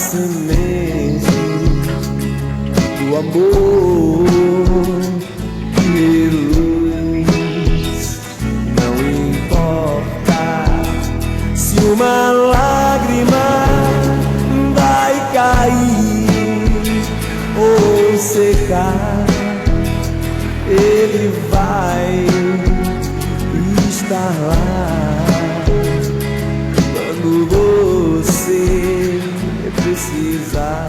semente do amor que reluz. Não importa se uma lágrima vai cair ou secar, ele vai estar lá quando você precisar.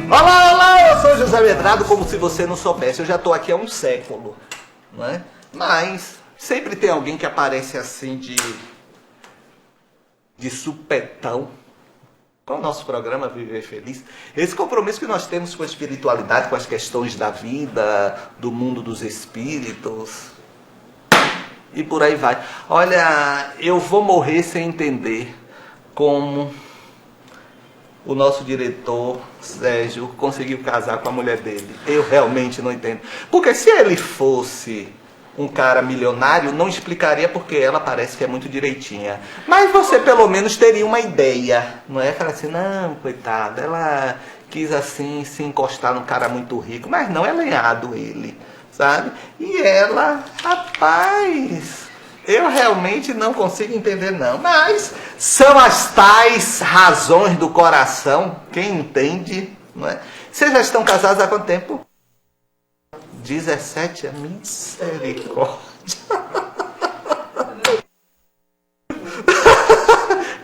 Olá, olá, eu sou José Medrado, como se você não soubesse, eu já estou aqui há um século, não é? Mas sempre tem alguém que aparece assim de supetão com o nosso programa Viver Feliz. Esse compromisso que nós temos com a espiritualidade, com as questões da vida, do mundo dos espíritos e por aí vai. Olha, eu vou morrer sem entender como o nosso diretor, Sérgio, conseguiu casar com a mulher dele. Eu realmente não entendo. Porque se ele fosse um cara milionário, não explicaria porque ela parece que é muito direitinha. Mas você pelo menos teria uma ideia, não é? Fala assim, não, coitada, ela quis assim se encostar num cara muito rico. Mas não, é lenhado ele, sabe? E ela, rapaz, eu realmente não consigo entender não. Mas são as tais razões do coração, quem entende, não é? Vocês já estão casados há quanto tempo? 17 anos, misericórdia.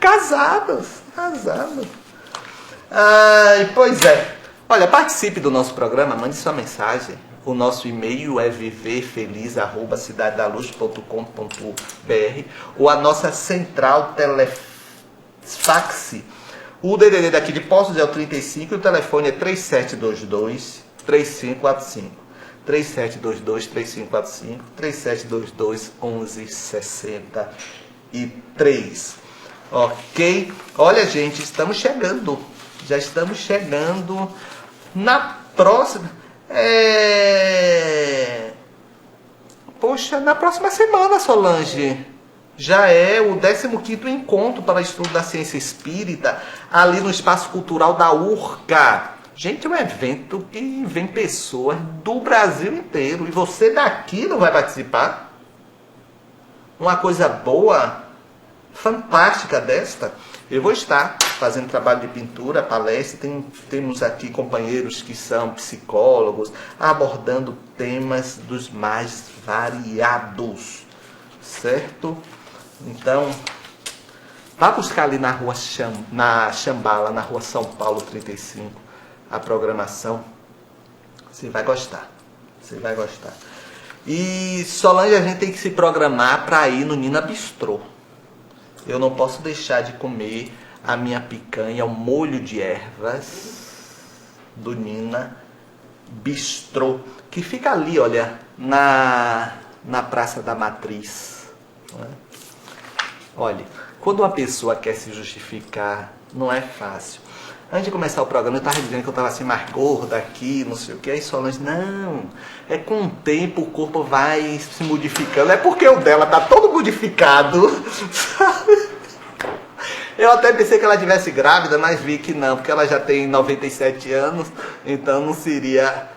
Casados. Ai, pois é. Olha, participe do nosso programa, mande sua mensagem. O nosso e-mail é viverfelizarroba-cidadaluz.com.br ou a nossa central telefax. O DDD daqui de Poços é o 35 e o telefone é 3722-3545. 3722-3545, 3722-1163. Ok? Olha, gente, estamos chegando. Já estamos chegando na próxima... Poxa, na próxima semana, Solange, já é o 15º encontro para estudo da ciência espírita, ali no Espaço Cultural da URCA. Gente, é um evento que vem pessoas do Brasil inteiro. E você daqui não vai participar? Uma coisa boa, fantástica desta. Eu vou estar fazendo trabalho de pintura, palestra. Temos aqui companheiros que são psicólogos, abordando temas dos mais variados. Certo? Então, vá buscar ali na rua na Xambala, na rua São Paulo 35. A programação, você vai gostar, E Solange, a gente tem que se programar para ir no Nina Bistrô. Eu não posso deixar de comer a minha picanha, o molho de ervas do Nina Bistrô, que fica ali, olha, na Praça da Matriz. Não é? Olha, quando uma pessoa quer se justificar, não é fácil. Antes de começar o programa, eu estava dizendo que eu estava assim mais gorda aqui, não sei o que. Aí Solange, não, é com o tempo o corpo vai se modificando. É porque o dela tá todo modificado, sabe? Eu até pensei que ela estivesse grávida, mas vi que não, porque ela já tem 97 anos, então não seria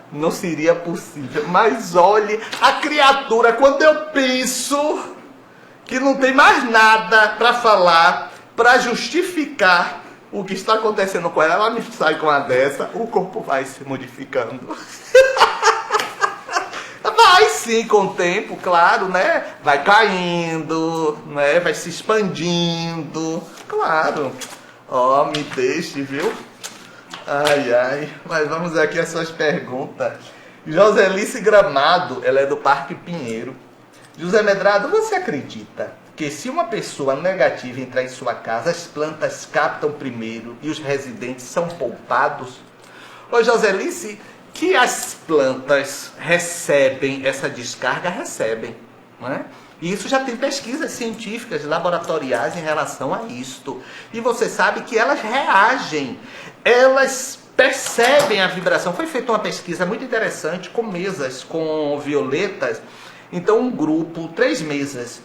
possível. Mas olhe, a criatura, quando eu penso que não tem mais nada para falar, para justificar o que está acontecendo com ela me sai com uma dessa, o corpo vai se modificando. Vai sim, com o tempo, claro, né? Vai caindo, né? Vai se expandindo, claro. Ó, me deixe, viu? Ai, mas vamos aqui às suas perguntas. Joselice Gramado, ela é do Parque Pinheiro. José Medrado, você acredita que se uma pessoa negativa entrar em sua casa, as plantas captam primeiro e os residentes são poupados? Ô Joselice, que as plantas recebem essa descarga, recebem, não é? E isso já tem pesquisas científicas, laboratoriais em relação a isto. E você sabe que elas reagem, elas percebem a vibração. Foi feita uma pesquisa muito interessante com mesas, com violetas. Então um grupo, 3 mesas,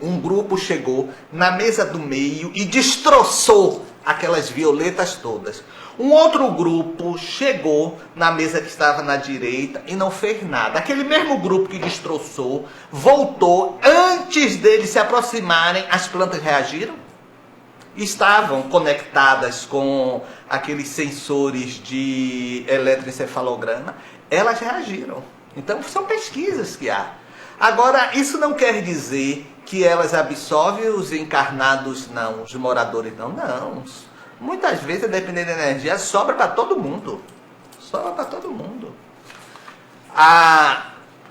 um grupo chegou na mesa do meio e destroçou aquelas violetas todas. Um outro grupo chegou na mesa que estava na direita e não fez nada. Aquele mesmo grupo que destroçou, voltou. Antes deles se aproximarem, as plantas reagiram. Estavam conectadas com aqueles sensores de eletroencefalograma. Elas reagiram. Então, são pesquisas que há. Agora, isso não quer dizer que elas absorvem os encarnados, não, os moradores, não. Não. Muitas vezes, dependendo da energia, sobra para todo mundo. Sobra para todo mundo.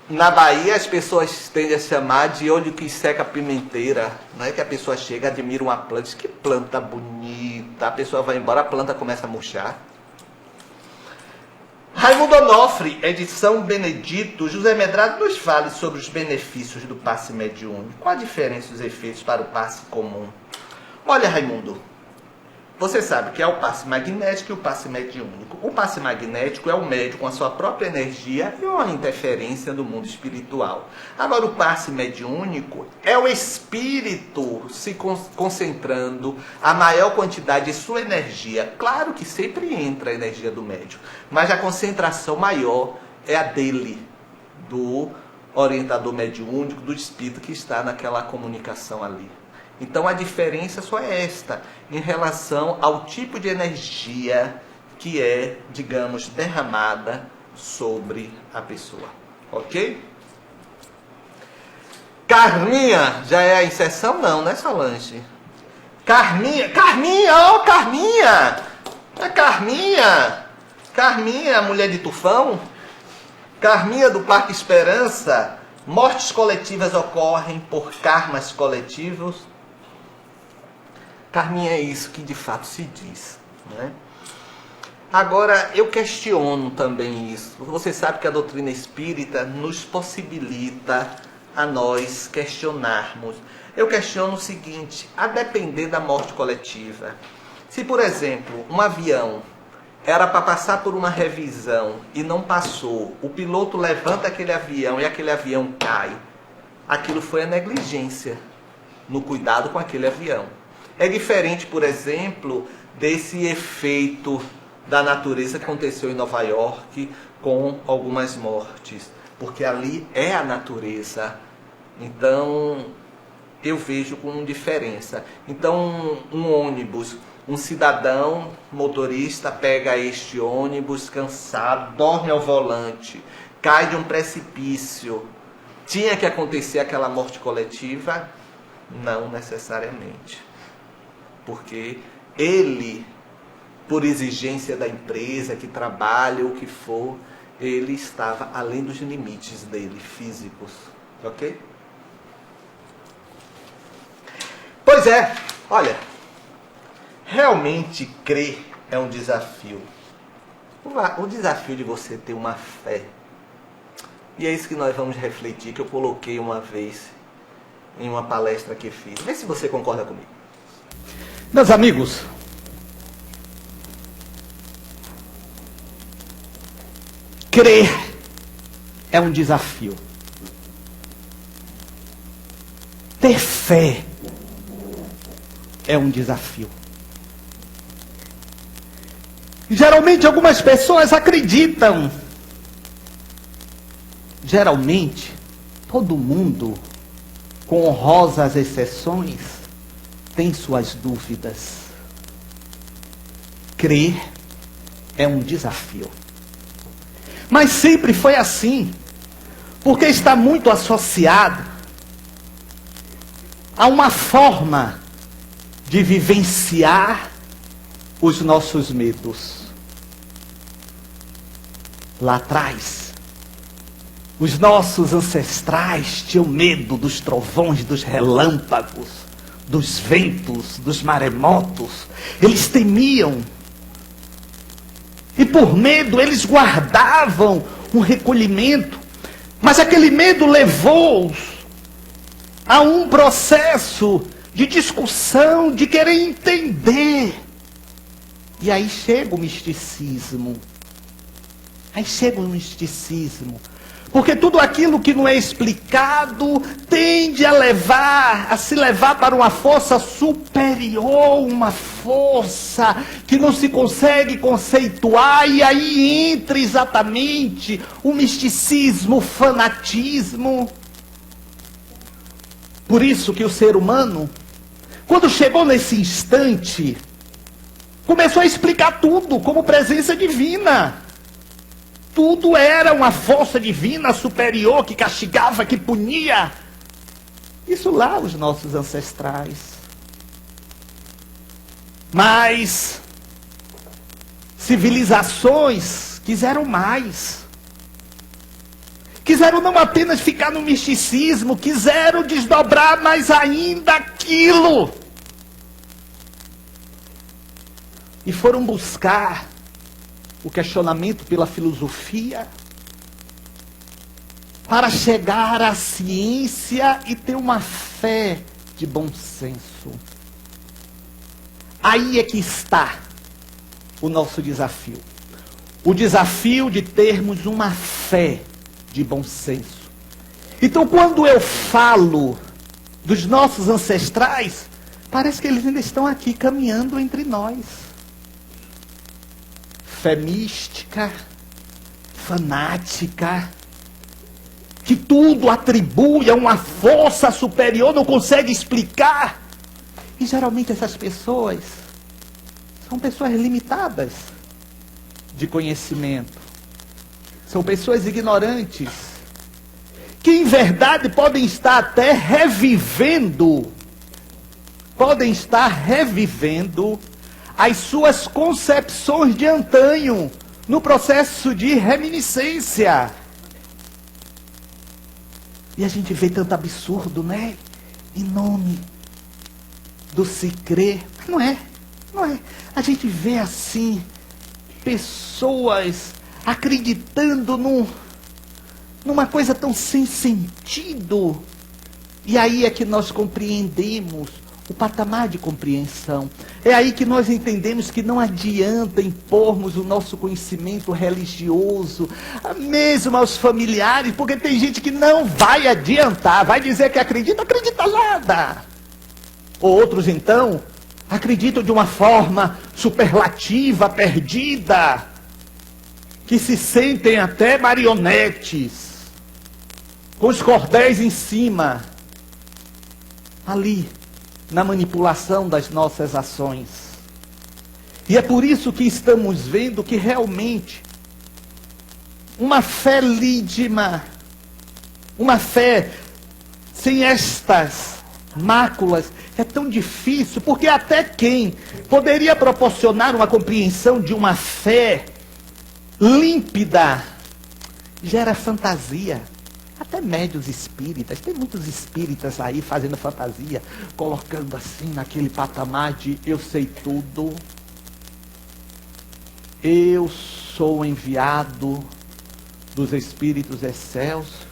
Na Bahia, as pessoas tendem a chamar de olho que seca pimenteira. Não é que a pessoa chega, admira uma planta, diz que planta bonita, a pessoa vai embora, a planta começa a murchar. Raimundo Onofre, edição Benedito, José Medrado, nos fale sobre os benefícios do passe mediúnico. Qual a diferença dos efeitos para o passe comum? Olha, Raimundo, você sabe que é o passe magnético e o passe mediúnico. O passe magnético é o médium com a sua própria energia e uma interferência do mundo espiritual. Agora, o passe mediúnico é o espírito se concentrando a maior quantidade de sua energia. Claro que sempre entra a energia do médium, mas a concentração maior é a dele, do orientador mediúnico, do espírito que está naquela comunicação ali. Então a diferença só é esta, em relação ao tipo de energia que é, digamos, derramada sobre a pessoa. Ok? Carminha, já é a inserção? Não, né, Solange? Carminha, ó, Carminha! É Carminha! Carminha, a mulher de Tufão? Carminha do Parque Esperança. Mortes coletivas ocorrem por karmas coletivos. Carminha, é isso que de fato se diz, né? Agora, eu questiono também isso. Você sabe que a doutrina espírita nos possibilita a nós questionarmos. Eu questiono o seguinte, a depender da morte coletiva. Se, por exemplo, um avião era para passar por uma revisão e não passou, o piloto levanta aquele avião e aquele avião cai, aquilo foi a negligência no cuidado com aquele avião. É diferente, por exemplo, desse efeito da natureza que aconteceu em Nova York com algumas mortes, porque ali é a natureza. Então, eu vejo com diferença. Então, um ônibus, um cidadão motorista pega este ônibus cansado, dorme ao volante, cai de um precipício. Tinha que acontecer aquela morte coletiva? Não necessariamente. Porque ele, por exigência da empresa que trabalha ou o que for, ele estava além dos limites dele, físicos. Ok? Pois é, olha, realmente crer é um desafio. O desafio de você ter uma fé. E é isso que nós vamos refletir, que eu coloquei uma vez em uma palestra que fiz. Vê se você concorda comigo. Meus amigos, crer é um desafio. Ter fé é um desafio. Geralmente algumas pessoas acreditam. Geralmente, todo mundo, com honrosas exceções, tem suas dúvidas. Crer é um desafio. Mas sempre foi assim, porque está muito associado a uma forma de vivenciar os nossos medos. Lá atrás, os nossos ancestrais tinham medo dos trovões, dos relâmpagos, dos ventos, dos maremotos. Eles temiam. E por medo eles guardavam um recolhimento. Mas aquele medo levou-os a um processo de discussão, de querer entender. E aí chega o misticismo. Porque tudo aquilo que não é explicado tende a se levar para uma força superior, uma força que não se consegue conceituar, e aí entra exatamente o misticismo, o fanatismo. Por isso que o ser humano, quando chegou nesse instante, começou a explicar tudo como presença divina. Tudo era uma força divina superior que castigava, que punia. Isso lá os nossos ancestrais. Mas civilizações quiseram mais. Quiseram não apenas ficar no misticismo, quiseram desdobrar mais ainda aquilo. E foram buscar o questionamento pela filosofia, para chegar à ciência e ter uma fé de bom senso. Aí é que está o nosso desafio. O desafio de termos uma fé de bom senso. Então, quando eu falo dos nossos ancestrais, parece que eles ainda estão aqui caminhando entre nós. Fé mística, fanática, que tudo atribui a uma força superior, não consegue explicar. E geralmente essas pessoas são pessoas limitadas de conhecimento. São pessoas ignorantes, que em verdade podem estar até revivendo as suas concepções de antanho, no processo de reminiscência. E a gente vê tanto absurdo, né? Em nome do se crer. Mas não é. A gente vê assim, pessoas acreditando numa coisa tão sem sentido. E aí é que nós compreendemos o patamar de compreensão. É aí que nós entendemos que não adianta impormos o nosso conhecimento religioso, mesmo aos familiares, porque tem gente que não vai adiantar, vai dizer que acredita nada. Outros, então, acreditam de uma forma superlativa, perdida, que se sentem até marionetes, com os cordéis em cima, ali, na manipulação das nossas ações. E é por isso que estamos vendo que realmente uma fé lídima, uma fé sem estas máculas, é tão difícil, porque até quem poderia proporcionar uma compreensão de uma fé límpida gera fantasia. Até médios espíritas, tem muitos espíritas aí fazendo fantasia, colocando assim naquele patamar de eu sei tudo, eu sou enviado dos espíritos excelsos.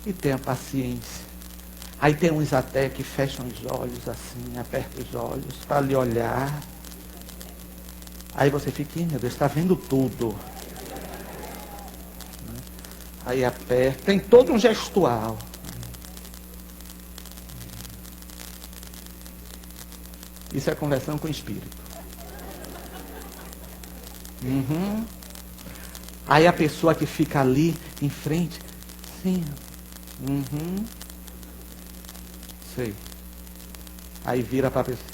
E tenha paciência. Aí tem uns até que fecham os olhos assim, apertam os olhos para lhe olhar. Aí você fica, meu Deus, está vendo tudo. Aí aperta, tem todo um gestual. Isso é conversão com o espírito. Aí a pessoa que fica ali em frente, sim. Sei. Aí vira para a pessoa,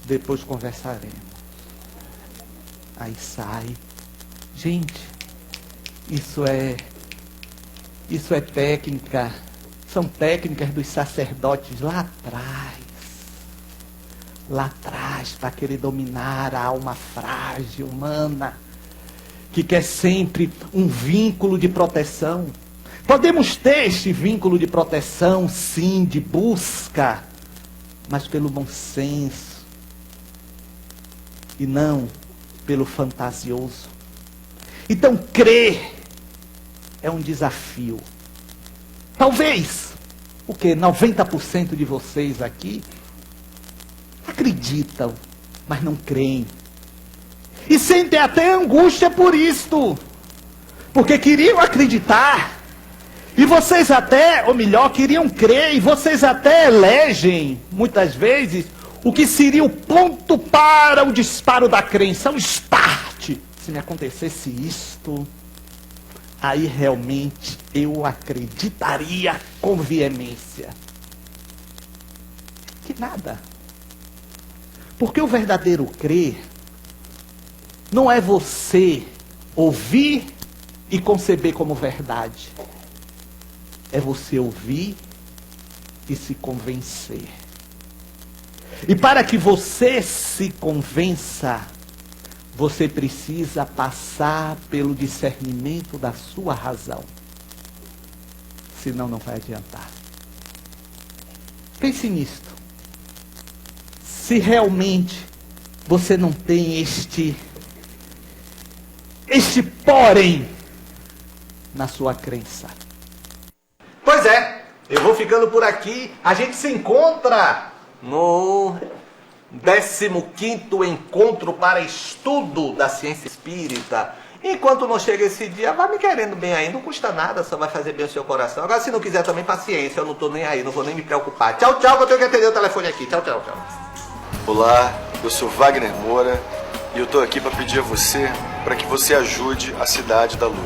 depois conversaremos. Aí sai. Gente, isso é técnica, são técnicas dos sacerdotes lá atrás, para querer dominar a alma frágil, humana, que quer sempre um vínculo de proteção. Podemos ter este vínculo de proteção, sim, de busca, mas pelo bom senso, e não pelo fantasioso. Então, crer é um desafio. Talvez, 90% de vocês aqui acreditam, mas não creem. E sentem até angústia por isto. Porque queriam acreditar. E vocês até, ou melhor, queriam crer, e vocês até elegem, muitas vezes, o que seria o ponto para o disparo da crença, o start. Se me acontecesse isto, aí realmente eu acreditaria com veemência. Que nada. Porque o verdadeiro crer não é você ouvir e conceber como verdade. É você ouvir e se convencer. E para que você se convença, você precisa passar pelo discernimento da sua razão. Senão não vai adiantar. Pense nisto. Se realmente você não tem este porém na sua crença. Pois é, eu vou ficando por aqui. A gente se encontra no 15º Encontro para Estudo da Ciência Espírita. Enquanto não chega esse dia, vai me querendo bem aí, não custa nada, só vai fazer bem o seu coração. Agora, se não quiser também, paciência, eu não tô nem aí, não vou nem me preocupar. Tchau, tchau, que eu tenho que atender o telefone aqui. Tchau, tchau, tchau. Olá, eu sou Wagner Moura e eu tô aqui para pedir a você para que você ajude a Cidade da Luz.